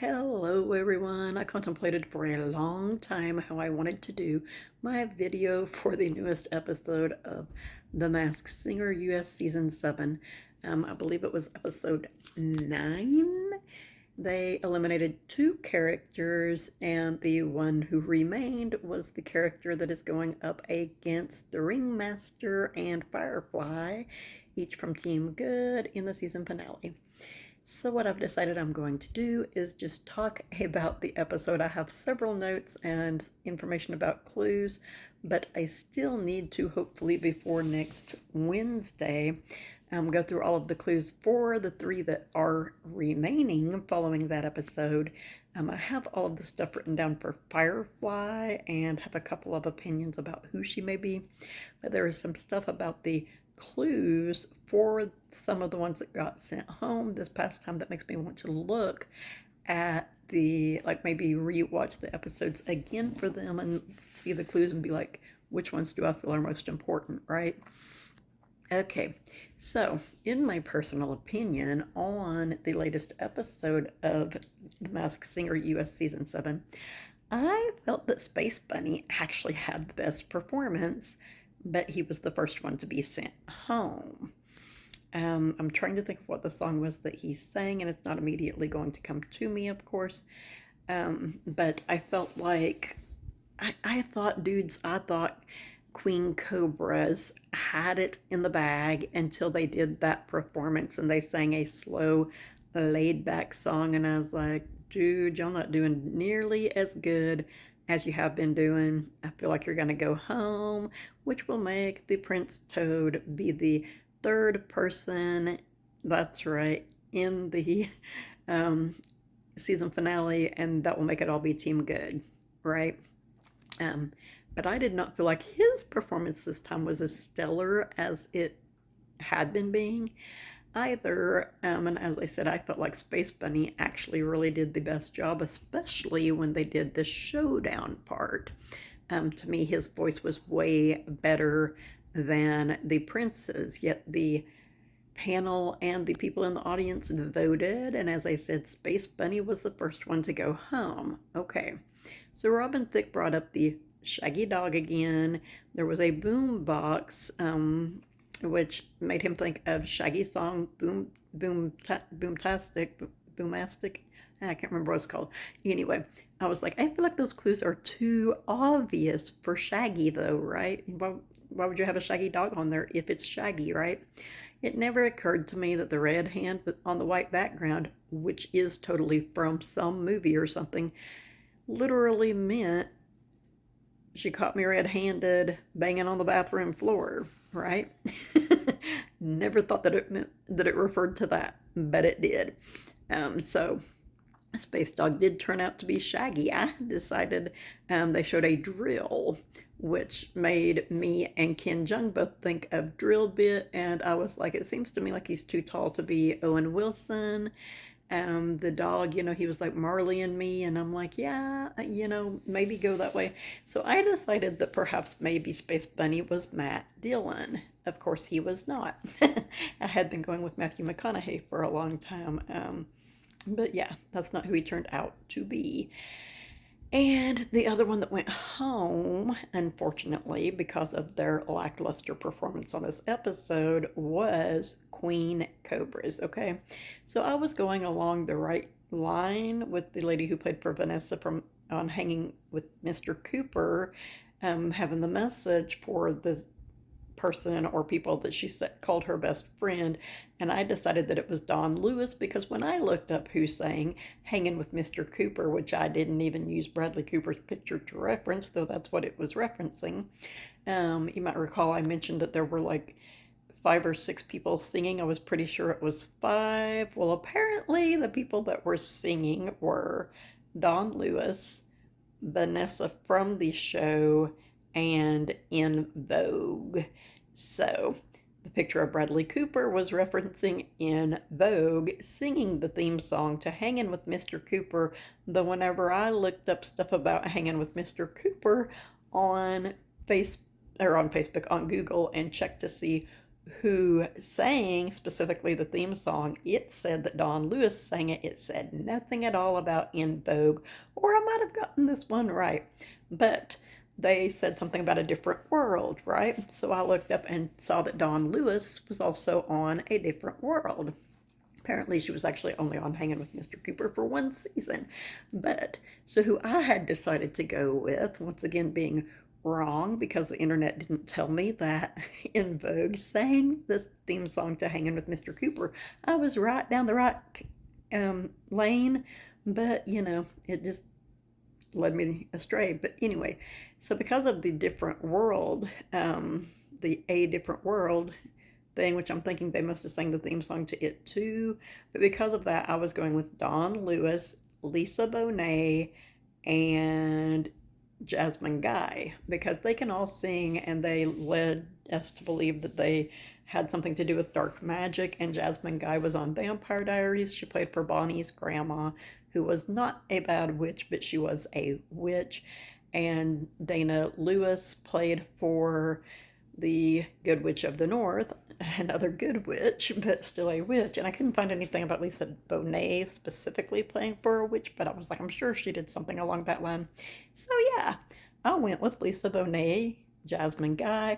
Hello everyone. I contemplated for a long time how I wanted to do my video for the newest episode of The Masked Singer US Season 7. I believe it was episode 9. They eliminated two characters, and the one who remained was the character that is going up against the Ringmaster and Firefly, each from Team Good in the season finale. So what I've decided I'm going to do is just talk about the episode. I have several notes and information about clues, but I still need to, hopefully before next Wednesday, go through all of the clues for the three that are remaining following that episode. I have all of the stuff written down for Firefly and have a couple of opinions about who she may be, but there is some stuff about the clues for some of the ones that got sent home this past time that makes me want to look at the, like, maybe rewatch the episodes again for them and see the clues and be like, which ones do I feel are most important, right? Okay, so in my personal opinion on the latest episode of The Masked Singer US Season 7, I felt that Space Bunny actually had the best performance, but he was the first one to be sent home. I'm trying to think of what the song was that he sang, and it's not immediately going to come to me, of course. But I felt like I thought Queen Cobras had it in the bag until they did that performance and they sang a slow, laid back song. And I was like, dude, y'all not doing nearly as good as you have been doing. I feel like you're going to go home, which will make the Prince Toad be the third person, that's right, in the um, season finale, and that will make it all be Team Good, right? Um, but I did not feel like his performance this time was as stellar as it had been being either. And as I said, I felt like Space Bunny actually really did the best job, especially when they did the showdown part. To me, his voice was way better than the prince's, yet the panel and the people in the audience voted, and as I said, Space Bunny was the first one to go home. Okay, so Robin Thicke brought up the Shaggy Dog again. There was a boom box, which made him think of Shaggy's song Boomtastic, Boomastic. I can't remember what it's called. Anyway, I was like, I feel like those clues are too obvious for Shaggy, though, right? Why would you have a Shaggy Dog on there if it's Shaggy, right? It never occurred to me that the red hand on the white background, which is totally from some movie or something, literally meant she caught me red-handed banging on the bathroom floor, right? Never thought that it meant that it referred to that, but it did. So Space Dog did turn out to be Shaggy. I decided they showed a drill, which made me and Ken Jeong both think of Drill Bit, and I was like, it seems to me like he's too tall to be Owen Wilson. The dog, he was like Marley and Me, and I'm like, yeah, maybe go that way. So I decided that perhaps maybe Space Bunny was Matt Dillon. Of course, he was not. I had been going with Matthew McConaughey for a long time. But yeah, that's not who he turned out to be. And the other one that went home, unfortunately, because of their lackluster performance on this episode, was Queen Cobras. Okay, so I was going along the right line with the lady who played for Vanessa from on Hanging with Mr. Cooper, having the message for the person or people that she called her best friend, and I decided that it was Don Lewis because when I looked up who sang Hanging with Mr. Cooper, which I didn't even use Bradley Cooper's picture to reference, though that's what it was referencing, you might recall I mentioned that there were like 5 or 6 people singing. I was pretty sure it was 5. Well, apparently the people that were singing were Don Lewis, Vanessa from the show, and En Vogue. So the picture of Bradley Cooper was referencing En Vogue singing the theme song to Hanging with Mr. Cooper, though whenever I looked up stuff about Hanging with Mr. Cooper on Facebook, on Google, and checked to see who sang specifically the theme song, it said that Don Lewis sang it. It said nothing at all about En Vogue, or I might have gotten this one right, but they said something about a different world, right? So I looked up and saw that Don Lewis was also on A Different World. Apparently, she was actually only on Hanging with Mr. Cooper for one season. But, so who I had decided to go with, once again being wrong because the internet didn't tell me that En Vogue sang the theme song to Hanging with Mr. Cooper. I was right down the right lane, but it just led me astray. But anyway, so because of the different world, the A Different World thing, which I'm thinking they must have sang the theme song to it too. But because of that, I was going with Don Lewis, Lisa Bonet, and Jasmine Guy because they can all sing, and they led us to believe that they had something to do with dark magic. And Jasmine Guy was on Vampire Diaries. She played for Bonnie's grandma, who was not a bad witch, but she was a witch. And Dana Lewis played for the Good Witch of the North, another good witch, but still a witch. And I couldn't find anything about Lisa Bonet specifically playing for a witch, but I was like, I'm sure she did something along that line. So yeah, I went with Lisa Bonet, Jasmine Guy,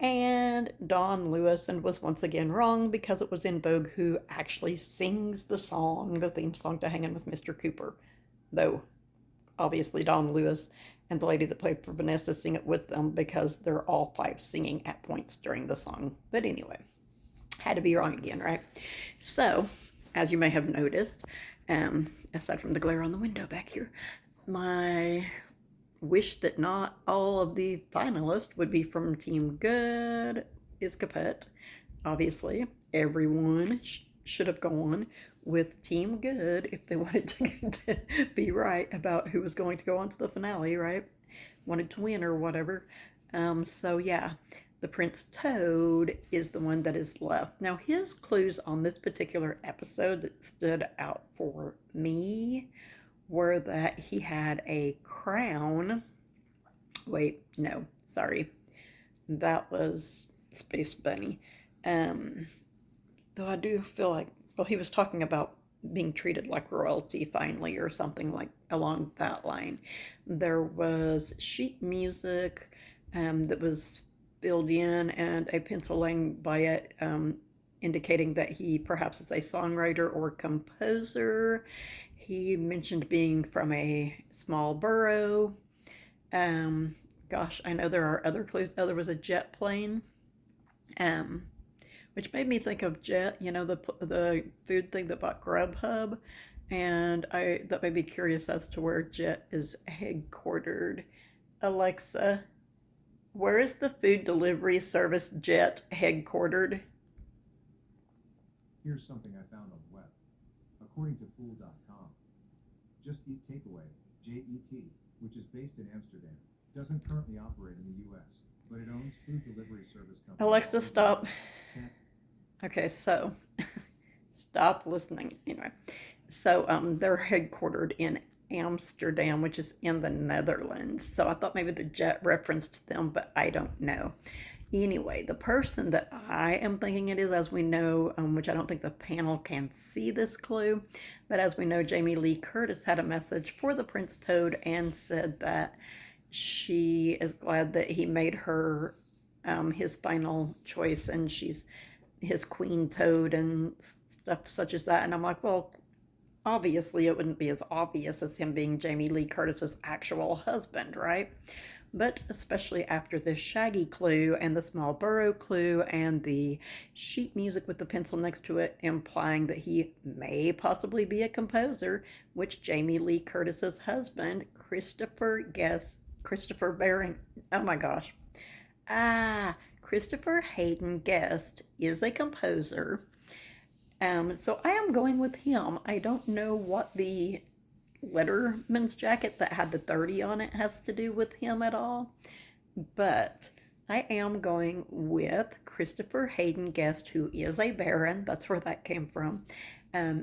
and Don Lewis, and was once again wrong because it was En Vogue who actually sings the song, the theme song to Hanging with Mr. Cooper. Though, obviously, Don Lewis and the lady that played for Vanessa sing it with them because they're all five singing at points during the song. But anyway, had to be wrong again, right? So, as you may have noticed, aside from the glare on the window back here, my wish that not all of the finalists would be from Team Good is kaput. Obviously, everyone should have gone with Team Good if they wanted to be right about who was going to go on to the finale, right? Wanted to win or whatever. So yeah, the Prince Toad is the one that is left. Now, his clues on this particular episode that stood out for me were that he had a crown. Wait, no, sorry. That was Space Bunny. Though I do feel like, well, he was talking about being treated like royalty finally, or something like along that line. There was sheet music that was filled in, and a pencil laying by it indicating that he perhaps is a songwriter or composer. He mentioned being from a small borough. Gosh, I know there are other clues. Oh, there was a jet plane. Which made me think of Jet, the food thing that bought Grubhub, and that made me curious as to where Jet is headquartered. Alexa, where is the food delivery service Jet headquartered? Here's something I found on the web. According to Fool.com, Just Eat Takeaway, JET, which is based in Amsterdam, doesn't currently operate in the U.S., but it owns food delivery service company. Alexa, stop. Okay, so stop listening. Anyway, so they're headquartered in Amsterdam, which is in the Netherlands. So I thought maybe the Jet referenced them, but I don't know. Anyway, the person that I am thinking it is, as we know, which I don't think the panel can see this clue, but as we know, Jamie Lee Curtis had a message for the Prince Toad and said that she is glad that he made her his final choice, and she's his Queen Toad and stuff such as that. And I'm like, well, obviously it wouldn't be as obvious as him being Jamie Lee Curtis's actual husband, right? But especially after the Shaggy clue and the small borough clue and the sheet music with the pencil next to it implying that he may possibly be a composer, which Jamie Lee Curtis's husband, Christopher Baring, oh my gosh. Christopher Hayden Guest is a composer. So I am going with him. I don't know what the Letterman's jacket that had the 30 on it has to do with him at all, but I am going with Christopher Hayden Guest, who is a baron. That's where that came from.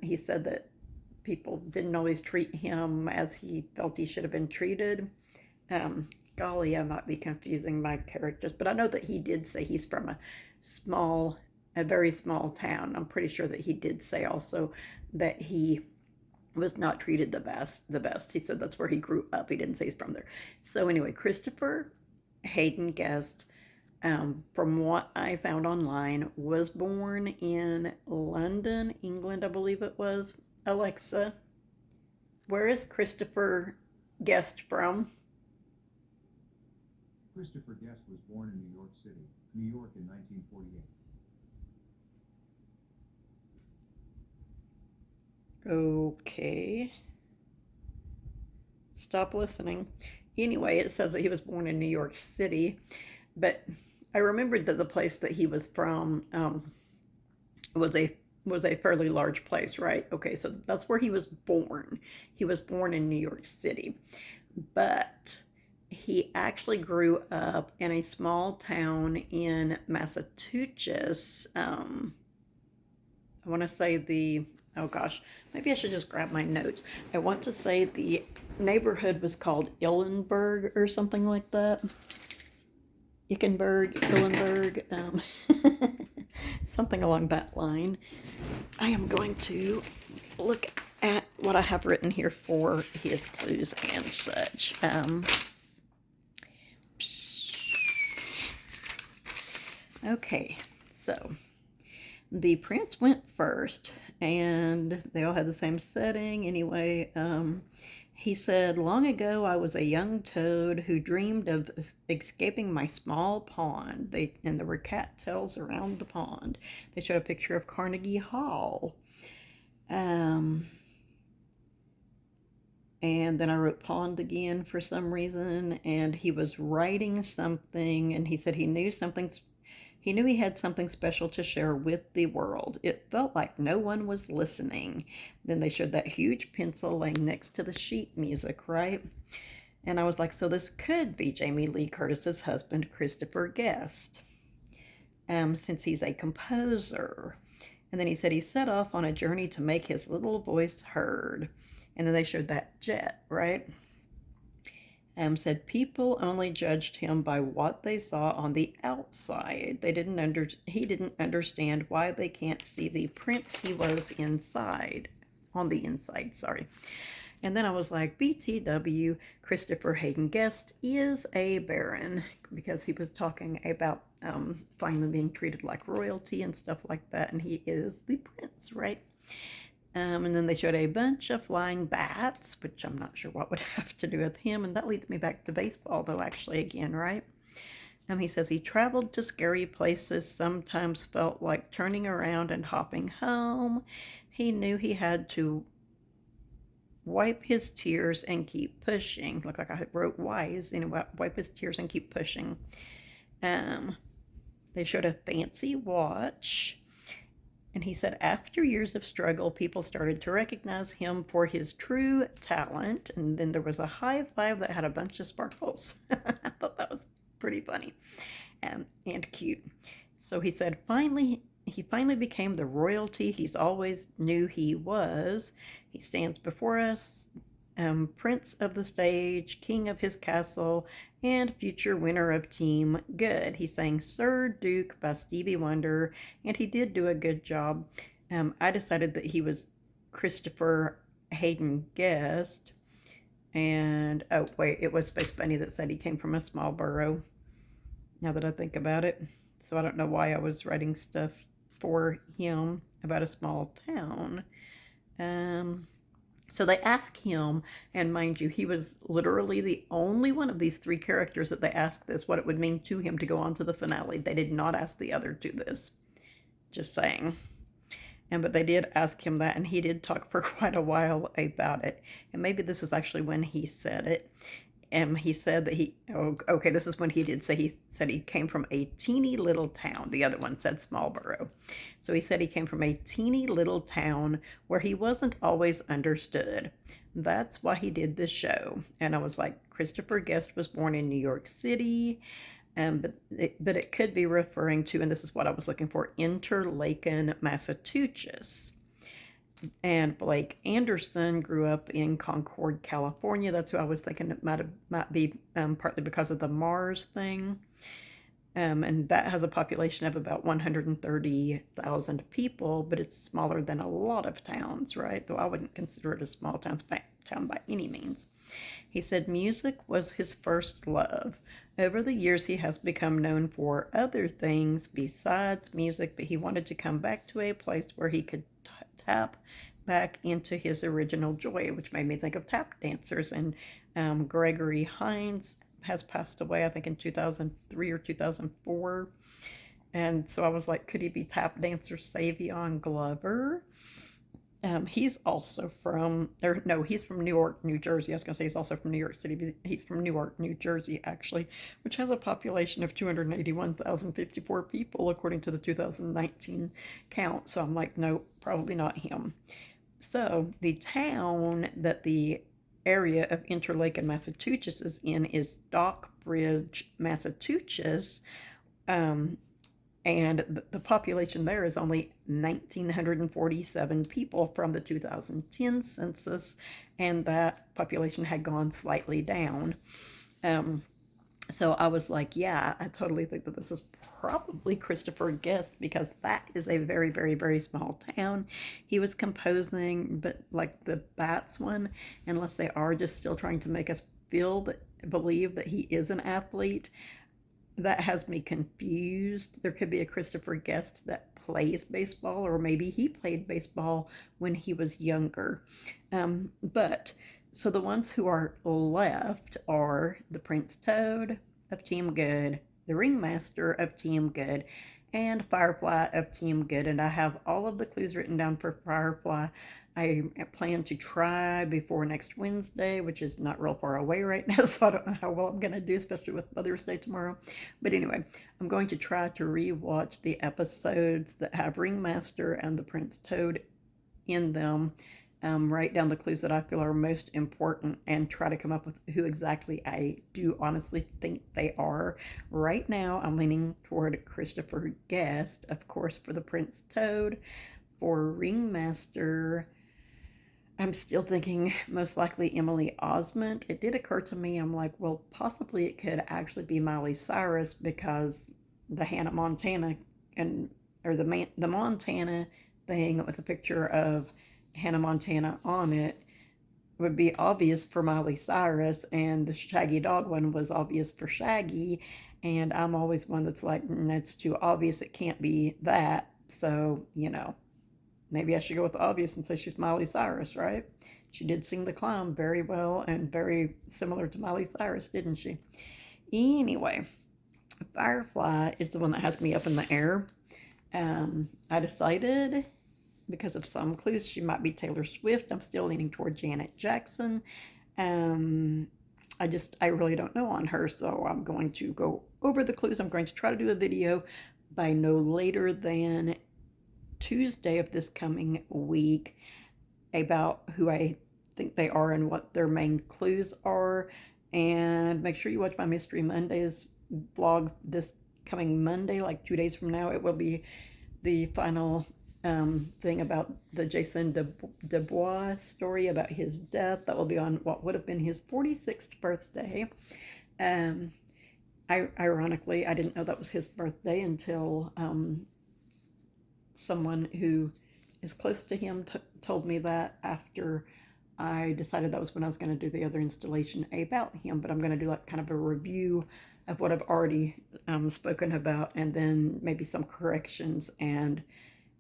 He said that people didn't always treat him as he felt he should have been treated. golly, I might be confusing my characters, but I know that he did say he's from a very small town. I'm pretty sure that he did say also that he was not treated the best. He said that's where he grew up. He didn't say he's from there. So anyway, Christopher Hayden Guest, from what I found online, was born in London, England, I believe it was. Alexa, where is Christopher Guest from? Christopher Guest was born in New York City, New York in 1948. Okay. Stop listening. Anyway, it says that he was born in New York City, but I remembered that the place that he was from was a fairly large place, right? Okay, so that's where he was born. He was born in New York City, but he actually grew up in a small town in Massachusetts. I want to say oh gosh, maybe I should just grab my notes. I want to say the neighborhood was called Illenberg or something like that. Illenberg, something along that line. I am going to look at what I have written here for his clues and such. Okay, so the prince went first, and they all had the same setting. Anyway, he said, long ago I was a young toad who dreamed of escaping my small pond. And there were cattails around the pond. They showed a picture of Carnegie Hall. And then I wrote pond again for some reason, and he was writing something, and he said he knew he had something special to share with the world. It felt like no one was listening. Then they showed that huge pencil laying next to the sheet music, right? And I was like, so this could be Jamie Lee Curtis's husband, Christopher Guest, since he's a composer. And then he said he set off on a journey to make his little voice heard. And then they showed that jet, right? Said people only judged him by what they saw on the outside. He didn't understand why they can't see the prince he was on the inside, sorry. And then I was like, BTW, Christopher Hayden Guest is a baron, because he was talking about finally being treated like royalty and stuff like that, and he is the prince, right? And then they showed a bunch of flying bats, which I'm not sure what would have to do with him. And that leads me back to baseball, though, actually, again, right? He says he traveled to scary places, sometimes felt like turning around and hopping home. He knew he had to wipe his tears and keep pushing. Looked like I wrote wise, anyway, wipe his tears and keep pushing. They showed a fancy watch. And he said after years of struggle, people started to recognize him for his true talent. And then there was a high five that had a bunch of sparkles. I thought that was pretty funny and cute. So he said he finally became the royalty he's always knew he was. He stands before us, prince of the stage, king of his castle, and future winner of Team Good. He sang Sir Duke by Stevie Wonder, and he did do a good job. I decided that he was Christopher Hayden Guest. And, oh, wait, it was Space Bunny that said he came from a small borough, now that I think about it. So I don't know why I was writing stuff for him about a small town. So they asked him, and mind you, he was literally the only one of these three characters that they asked this, what it would mean to him to go on to the finale. They did not ask the other two this. Just saying. But they did ask him that, and he did talk for quite a while about it. And maybe this is actually when he said it. He said that this is when he said he came from a teeny little town. The other one said small borough. So he said he came from a teeny little town where he wasn't always understood. That's why he did this show. And I was like, Christopher Guest was born in New York City, but it could be referring to, and this is what I was looking for, Interlaken, Massachusetts. And Blake Anderson grew up in Concord, California. That's who I was thinking it might be partly because of the Mars thing. And that has a population of about 130,000 people, but it's smaller than a lot of towns, right? Though I wouldn't consider it a small town by any means. He said music was his first love. Over the years, he has become known for other things besides music, but he wanted to come back to a place where he could tap back into his original joy, which made me think of tap dancers. And Gregory Hines has passed away, I think, in 2003 or 2004. And so I was like, could he be tap dancer Savion Glover? He's also from, or no, he's from Newark, New Jersey. I was going to say he's also from New York City, but he's from Newark, New Jersey, actually, which has a population of 281,054 people, according to the 2019 count. So I'm like, no, probably not him. So the town that the area of Interlaken, Massachusetts is in is Stockbridge, Massachusetts. Um, and the population there is only 1,947 people from the 2010 census, and that population had gone slightly down. Um, so I was like, yeah, I totally think that this is probably Christopher Guest because that is a very, very, very small town. He was composing, but like the Bats one, unless they are just still trying to make us believe that he is an athlete, that has me confused. There could be a Christopher Guest that plays baseball, or maybe he played baseball when he was younger. But so the ones who are left are the Prince Toad of Team Good, the Ringmaster of Team Good, and Firefly of Team Good. And I have all of the clues written down for Firefly. I plan to try before next Wednesday, which is not real far away right now, so I don't know how well I'm going to do, especially with Mother's Day tomorrow. But anyway, I'm going to try to rewatch the episodes that have Ringmaster and the Prince Toad in them, write down the clues that I feel are most important, and try to come up with who exactly I do honestly think they are. Right now, I'm leaning toward Christopher Guest, of course, for the Prince Toad. For Ringmaster, I'm still thinking most likely Emily Osment. It did occur to me, I'm like, well, possibly it could actually be Miley Cyrus because the Hannah Montana and or the Montana thing with a picture of Hannah Montana on it would be obvious for Miley Cyrus, and the Shaggy Dog one was obvious for Shaggy. And I'm always one that's like, it's too obvious. It can't be that. So, maybe I should go with the obvious and say she's Miley Cyrus, right? She did sing The Climb very well and very similar to Miley Cyrus, didn't she? Anyway, Firefly is the one that has me up in the air. I decided, because of some clues, she might be Taylor Swift. I'm still leaning toward Janet Jackson. I really don't know on her, so I'm going to go over the clues. I'm going to try to do a video by no later than Tuesday of this coming week about who I think they are and what their main clues are. And make sure you watch my Mystery Mondays vlog this coming Monday, like 2 days from now. It will be the final thing about the Jason Dubois story about his death. That will be on what would have been his 46th birthday. Ironically, I didn't know that was his birthday until someone who is close to him told me that after I decided that was when I was going to do the other installation about him. But I'm going to do like kind of a review of what I've already spoken about, and then maybe some corrections and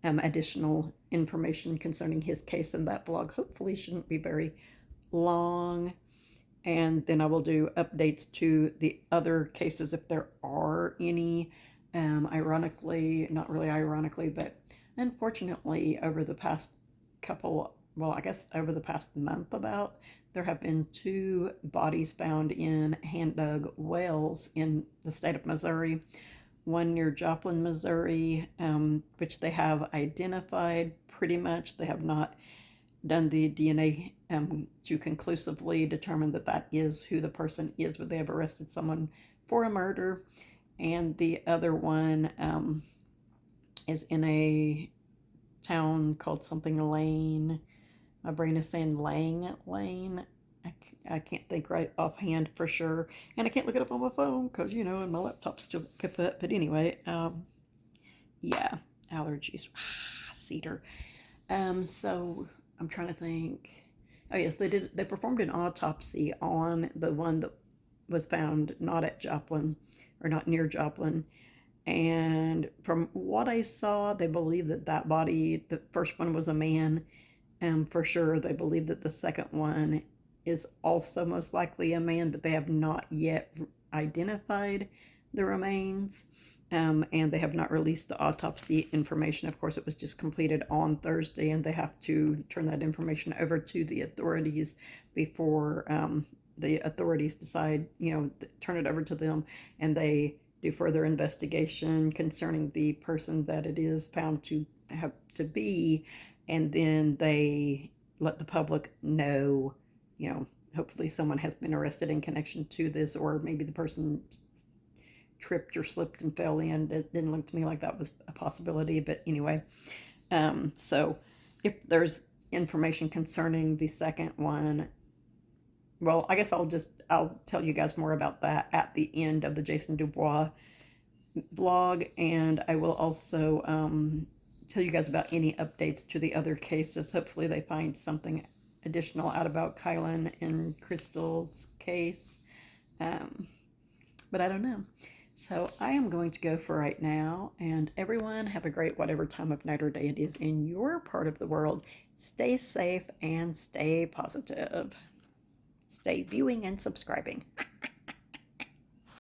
additional information concerning his case in that vlog. Hopefully shouldn't be very long. And then I will do updates to the other cases if there are any. Ironically, not really ironically, but unfortunately, over the past over the past month there have been 2 bodies found in hand-dug wells in the state of Missouri. One near Joplin, Missouri, which they have identified pretty much. They have not done the DNA to conclusively determine that that is who the person is, but they have arrested someone for a murder. And the other one is in a town called something Lane. My brain is saying Lane. I can't think right offhand for sure. And I can't look it up on my phone because, you know, and my laptop's still kaput. But anyway, yeah, allergies. Cedar. So I'm trying to think. Oh yes, they performed an autopsy on the one that was found not at Joplin or not near Joplin. And from what I saw, they believe that that body, the first one was a man, for sure. They believe that the second one is also most likely a man, but they have not yet identified the remains. And they have not released the autopsy information. Of course, it was just completed on Thursday, and they have to turn that information over to the authorities before the authorities decide, you know, turn it over to them, and they do further investigation concerning the person that it is found to have to be, and then they let the public know, you know, hopefully someone has been arrested in connection to this, or maybe the person tripped or slipped and fell in. It didn't look to me like that was a possibility, but anyway. So if there's information concerning the second one, well, I guess I'll tell you guys more about that at the end of the Jason Dubois vlog, and I will also tell you guys about any updates to the other cases. Hopefully they find something additional out about Kylan and Crystal's case, but I don't know. So I am going to go for right now, and everyone have a great whatever time of night or day it is in your part of the world. Stay safe and stay positive. Stay viewing and subscribing.